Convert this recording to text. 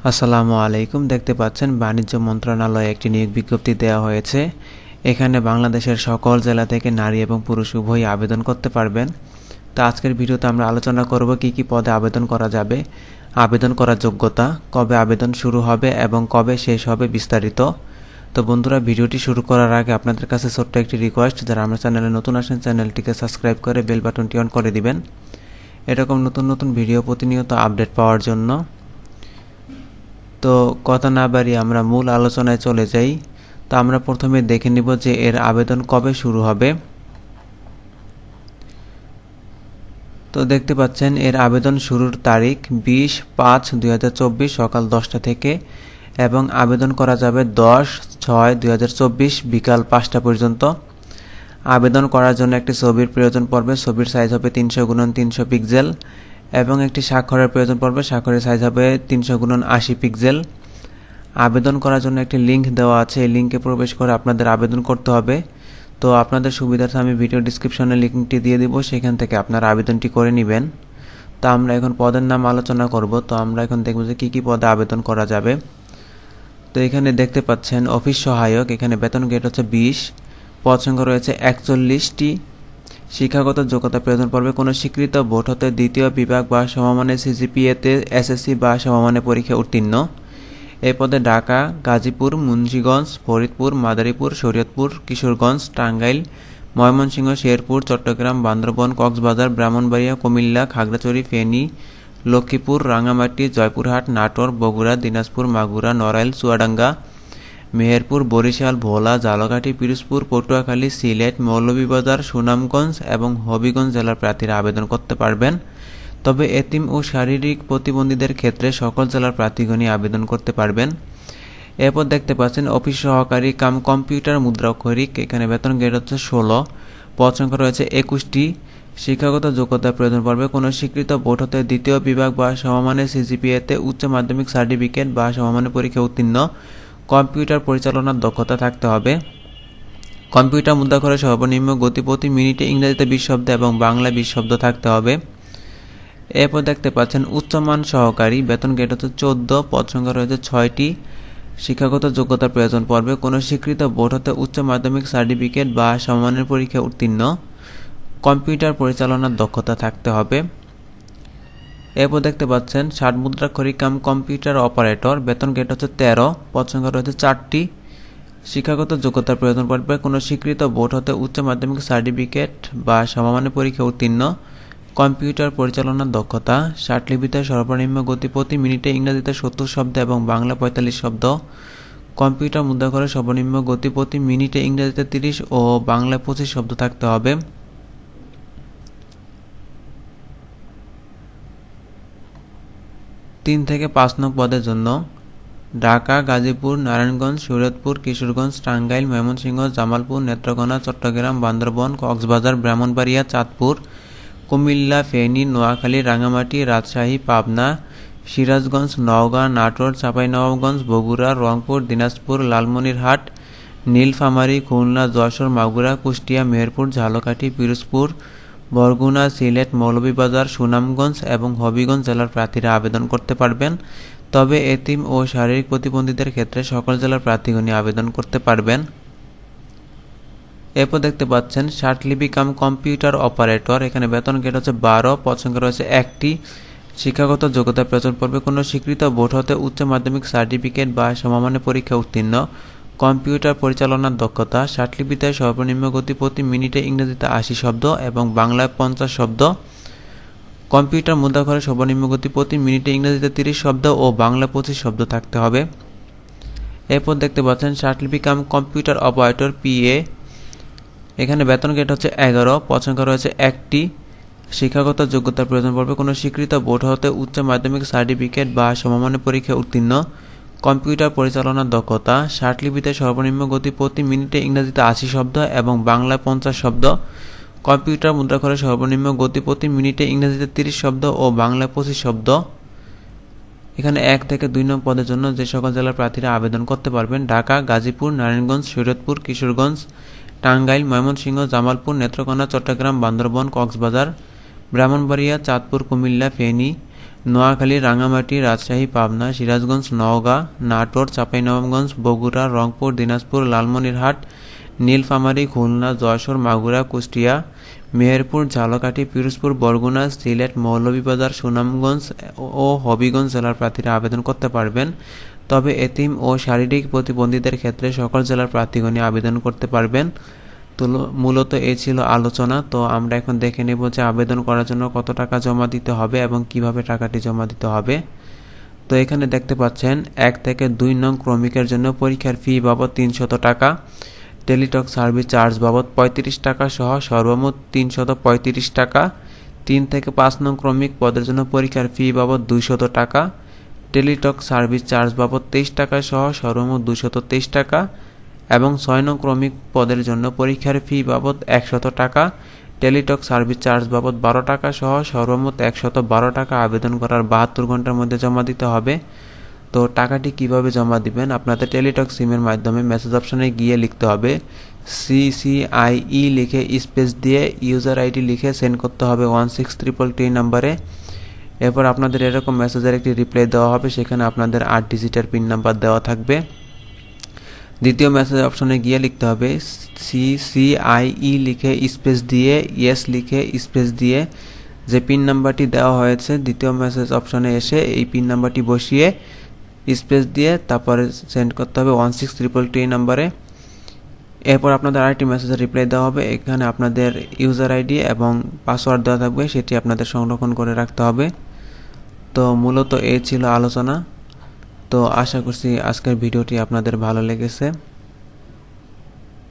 আসসালামু আলাইকুম। দেখতে পাচ্ছেন বাণিজ্য মন্ত্রণালয়ে একটি নিয়োগ বিজ্ঞপ্তি দেওয়া হয়েছে। এখানে বাংলাদেশের সকল জেলা থেকে নারী এবং পুরুষ উভয়ই আবেদন করতে পারবেন। তো আজকের ভিডিওতে আমরা আলোচনা করব কি কি পদে আবেদন করা যাবে, আবেদন করার যোগ্যতা, কবে আবেদন শুরু হবে এবং কবে শেষ হবে বিস্তারিত। তো বন্ধুরা, ভিডিওটি শুরু করার আগে আপনাদের কাছে ছোট্ট একটি রিকোয়েস্ট, যারা আমার চ্যানেলে নতুন আসেন চ্যানেলটিকে সাবস্ক্রাইব করে বেল বাটনটি অন করে দিবেন এরকম নতুন নতুন ভিডিও প্রতিনিয়ত আপডেট পাওয়ার জন্য। তো কথা না বাড়িয়ে আমরা মূল আলোচনায় চলে যাই। তো আমরা প্রথমে দেখে নিব যে এর আবেদন কবে শুরু হবে। তো দেখতে পাচ্ছেন এর আবেদন শুরুর তারিখ 20/5/2024 সকাল 10টা থেকে এবং আবেদন করা যাবে 10/6/2024 বিকাল 5টা পর্যন্ত। আবেদন করার জন্য একটি ছবির প্রয়োজন পড়বে। ছবির সাইজ হবে 300x300 পিক্সেল এবং একটি স্বাক্ষরের প্রয়োজন পড়বে। স্বাক্ষরের সাইজ হবে 300x80 পিক্সেল। আবেদন করার জন্য একটি লিঙ্ক দেওয়া আছে, এই লিঙ্কে প্রবেশ করে আপনাদের আবেদন করতে হবে। তো আপনাদের সুবিধার্থে আমি ভিডিও ডিসক্রিপশনে লিঙ্কটি দিয়ে দিব, সেখান থেকে আপনারা আবেদনটি করে নেবেন। তো আমরা এখন পদের নাম আলোচনা করব। তো আমরা এখন দেখব যে কী কী পদে আবেদন করা যাবে। তো এখানে দেখতে পাচ্ছেন অফিস সহায়ক, এখানে বেতন গ্রেড হচ্ছে 20, পদ সংখ্যা রয়েছে 41টি। শিক্ষাগত যোগ্যতা প্রয়োজন পড়বে কোনো স্বীকৃত বোর্ড হতে দ্বিতীয় বিভাগ বা সমমানের সিজিপিএতে এসএসসি বা সমমানের পরীক্ষা উত্তীর্ণ। এই পদে ঢাকা, গাজীপুর, মুন্সিগঞ্জ, ফরিদপুর, মাদারীপুর, শরীয়তপুর, কিশোরগঞ্জ, টাঙ্গাইল, ময়মনসিংহ, শেরপুর, চট্টগ্রাম, বান্দরবান, কক্সবাজার, ব্রাহ্মণবাড়িয়া, কুমিল্লা, খাগড়াছড়ি, ফেনী, লক্ষ্মীপুর, রাঙ্গামাটি, জয়পুরহাট, নাটোর, বগুড়া, দিনাজপুর, মাগুরা, নড়াইল, চুয়াডাঙ্গা, মেহেরপুর, বরিশাল, ভোলা, ঝালকাঠি, পিরোজপুর, পটুয়াখালী, সিলেট, মৌলভীবাজার, সুনামগঞ্জ এবং হবিগঞ্জ জেলার প্রার্থীরা আবেদন করতে পারবেন। তবে এতিম ও শারীরিক প্রতিবন্ধীদের ক্ষেত্রে সকল জেলার প্রার্থীগণই আবেদন করতে পারবেন। এরপর দেখতে পাচ্ছেন অফিস সহকারী কাম কম্পিউটার মুদ্রাক্ষরিক, এখানে বেতন গ্রেড হচ্ছে 16, পদ সংখ্যা রয়েছে 21টি। শিক্ষাগত যোগ্যতা প্রয়োজন পড়বে কোনো স্বীকৃত বোর্ড হতে দ্বিতীয় বিভাগ বা সমমানের সিজিপিএতে উচ্চ মাধ্যমিক সার্টিফিকেট বা সমমানের পরীক্ষা উত্তীর্ণ। কম্পিউটার পরিচালনার দক্ষতা থাকতে হবে। কম্পিউটার মুদ্রাক্ষরে সর্বনিম্ন গতি প্রতি মিনিটে ইংরেজিতে 20 শব্দ এবং বাংলা 20 শব্দ থাকতে হবে। এরপর দেখতে পাচ্ছেন উচ্চমান সহকারী, বেতন গ্রেড হচ্ছে 14, পদ সংখ্যা রয়েছে 6টি। শিক্ষাগত যোগ্যতার প্রয়োজন পড়বে কোনো স্বীকৃত বোর্ড হতে উচ্চ মাধ্যমিক সার্টিফিকেট বা সমমানের পরীক্ষা উত্তীর্ণ। কম্পিউটার পরিচালনার দক্ষতা থাকতে হবে। এরপর দেখতে পাচ্ছেন 60 মুদ্রাক্ষরিক কাম কম্পিউটার অপারেটর, বেতন গ্রেড হচ্ছে 13, পদ সংখ্যা রয়েছে 4টি। শিক্ষাগত যোগ্যতার প্রয়োজন পড়বে কোনো স্বীকৃত বোর্ড হতে উচ্চ মাধ্যমিক সার্টিফিকেট বা সমমানের পরীক্ষা উত্তীর্ণ। কম্পিউটার পরিচালনার দক্ষতা 60 লিপিতে সর্বনিম্ন গতি প্রতি মিনিটে ইংরেজিতে 70 শব্দ এবং বাংলা 45 শব্দ। কম্পিউটার মুদ্রাক্ষরে সর্বনিম্ন গতি প্রতি মিনিটে ইংরেজিতে 30 ও বাংলায় 25 শব্দ থাকতে হবে। তিন থেকে 5 নং পদের জন্য ঢাকা, গাজীপুর, নারায়ণগঞ্জ, শরীয়তপুর, কিশোরগঞ্জ, টাঙ্গাইল, ময়মনসিংহ, জামালপুর, নেত্রকোনা, চট্টগ্রাম, বান্দরবান, কক্সবাজার, ব্রাহ্মণবাড়িয়া, চাঁদপুর, কুমিল্লা, ফেনী, নোয়াখালী, রাঙ্গামাটি, রাজশাহী, পাবনা, সিরাজগঞ্জ, নওগাঁ, নাটোর, চাঁপাইনবাবগঞ্জ, বগুড়া, রংপুর, দিনাজপুর, লালমনিরহাট, নীলফামারী, খুলনা, যশোর, মাগুরা, কুষ্টিয়া, মেহেরপুর, ঝালকাঠি, পিরোজপুর, বরগুনা, সিলেট, মৌলভীবাজার, সুনামগঞ্জ এবং হবিগঞ্জ জেলার প্রার্থীরা আবেদন করতে পারবেন। তবে এতিম ও শারীরিক প্রতিবন্ধীদের ক্ষেত্রে সকল জেলার প্রার্থীগণই আবেদন করতে পারবেন। এরপর দেখতে পাচ্ছেন 60 লিপি কাম কম্পিউটার অপারেটর, এখানে বেতন গ্রেড হচ্ছে 12, পদ সংখ্যা রয়েছে 1টি। শিক্ষাগত যোগ্যতা প্রয়োজন পড়বে কোনো স্বীকৃত বোর্ড হতে উচ্চ মাধ্যমিক সার্টিফিকেট বা সমমানের পরীক্ষা উত্তীর্ণ। কম্পিউটার পরিচালনার দক্ষতা 60 লিপিতে সর্বনিম্ন গতি প্রতি মিনিটে ইংরেজিতে 80 শব্দ এবং বাংলায় 50 শব্দ। কম্পিউটার মুদ্রাক্ষরে সর্বনিম্ন গতি প্রতি মিনিটে ইংরেজিতে 30 শব্দ ও বাংলা 25 শব্দ থাকতে হবে। এরপর দেখতে পাচ্ছেন 60 লিপি কাম কম্পিউটার অপারেটর পিএ, এখানে বেতন গ্রেড হচ্ছে 11, পদ সংখ্যা রয়েছে 1টি। শিক্ষাগত যোগ্যতার প্রয়োজন পড়বে কোনো স্বীকৃত বোর্ড হতে উচ্চ মাধ্যমিক সার্টিফিকেট বা সমমানের পরীক্ষা উত্তীর্ণ। কম্পিউটার পরিচালনার দক্ষতা 60 লিপিতে সর্বনিম্ন গতি প্রতি মিনিটে ইংরেজিতে 80 শব্দ এবং বাংলায় 50 শব্দ। কম্পিউটার মুদ্রাক্ষরে সর্বনিম্ন গতি প্রতি মিনিটে ইংরেজিতে 30 শব্দ ও বাংলায় 25 শব্দ। এখানে 1 থেকে 2 নং পদের জন্য যে সকল জেলার প্রার্থীরা আবেদন করতে পারবেন: ঢাকা, গাজীপুর, নারায়ণগঞ্জ, শরীয়তপুর, কিশোরগঞ্জ, টাঙ্গাইল, ময়মনসিংহ, জামালপুর, নেত্রকোনা, চট্টগ্রাম, বান্দরবান, কক্সবাজার, ব্রাহ্মণবাড়িয়া, চাঁদপুর, কুমিল্লা, ফেনী, নোয়াখালী, রাঙ্গামাটি, রাজশাহী, পাবনা, সিরাজগঞ্জ, নওগাঁ, নাটোর, চাঁপাইনবাবগঞ্জ, বগুড়া, রংপুর, দিনাজপুর, লালমনিরহাট, নীলফামারী, খুলনা, যশোর, মাগুরা, কুষ্টিয়া, মেহেরপুর, ঝালকাঠি, পিরোজপুর, বরগুনা, সিলেট, মৌলভীবাজার, সুনামগঞ্জ ও হবিগঞ্জ জেলার প্রার্থীরা আবেদন করতে পারবেন। তবে এতিম ও শারীরিক প্রতিবন্ধীদের ক্ষেত্রে সকল জেলার প্রার্থীগণই আবেদন করতে পারবেন। তো মূলত এই ছিল আলোচনা। তো আমরা এখন দেখে নেব যে আবেদন করার জন্য কত টাকা জমা দিতে হবে এবং কিভাবে টাকাটি জমা দিতে হবে। তো এখানে দেখতে পাচ্ছেন 1 থেকে 2 নং ক্রমিকের জন্য পরীক্ষার ফি বাবদ 300 টাকা, টেলিটক সার্ভিস চার্জ বাবদ 35 টাকা সহ সর্বমোট 335 টাকা। 3 থেকে 5 নং ক্রমিক পদের জন্য পরীক্ষার ফি বাবদ 200 টাকা, টেলিটক সার্ভিস চার্জ বাবদ 23 টাকা সহ সর্বমোট 223 টাকা এবং 6 নং ক্রমিক পদের জন্য পরীক্ষার ফি বাবদ 100 টাকা, টেলিটক সার্ভিস চার্জ বাবদ 12 টাকা সহ সর্বমোট 112 টাকা আবেদন করার 72 ঘন্টার মধ্যে জমা দিতে হবে। তো টাকাটি কিভাবে জমা দিবেন? আপনাদের টেলিটক সিমের মাধ্যমে মেসেজ অপশনে গিয়ে লিখতে হবে CCIE লিখে স্পেস দিয়ে ইউজার আইডি লিখে সেন্ড করতে হবে 16333 নাম্বারে। এরপর আপনাদের এরকম মেসেজের একটি রিপ্লাই দেওয়া হবে, সেখানে আপনাদের 8 ডিজিটের পিন নাম্বার দেওয়া থাকবে। দ্বিতীয় মেসেজ অপশনে গিয়ে লিখতে হবে CCIE লিখে স্পেস দিয়ে ইয়েস লিখে স্পেস দিয়ে যে পিন নাম্বারটি দেওয়া হয়েছে দ্বিতীয় মেসেজ অপশনে এসে এই পিন নাম্বারটি বসিয়ে স্পেস দিয়ে তারপরে সেন্ড করতে হবে 16333 নাম্বারে। এরপর আপনাদের আরেকটি মেসেজের রিপ্লাই দেওয়া হবে, এখানে আপনাদের ইউজার আইডি এবং পাসওয়ার্ড দেওয়া থাকবে, সেটি আপনাদের সংরক্ষণ করে রাখতে হবে। তো মূলত এই ছিল আলোচনা। তো আশা করছি আজকের ভিডিওটি আপনাদের ভালো লেগেছে।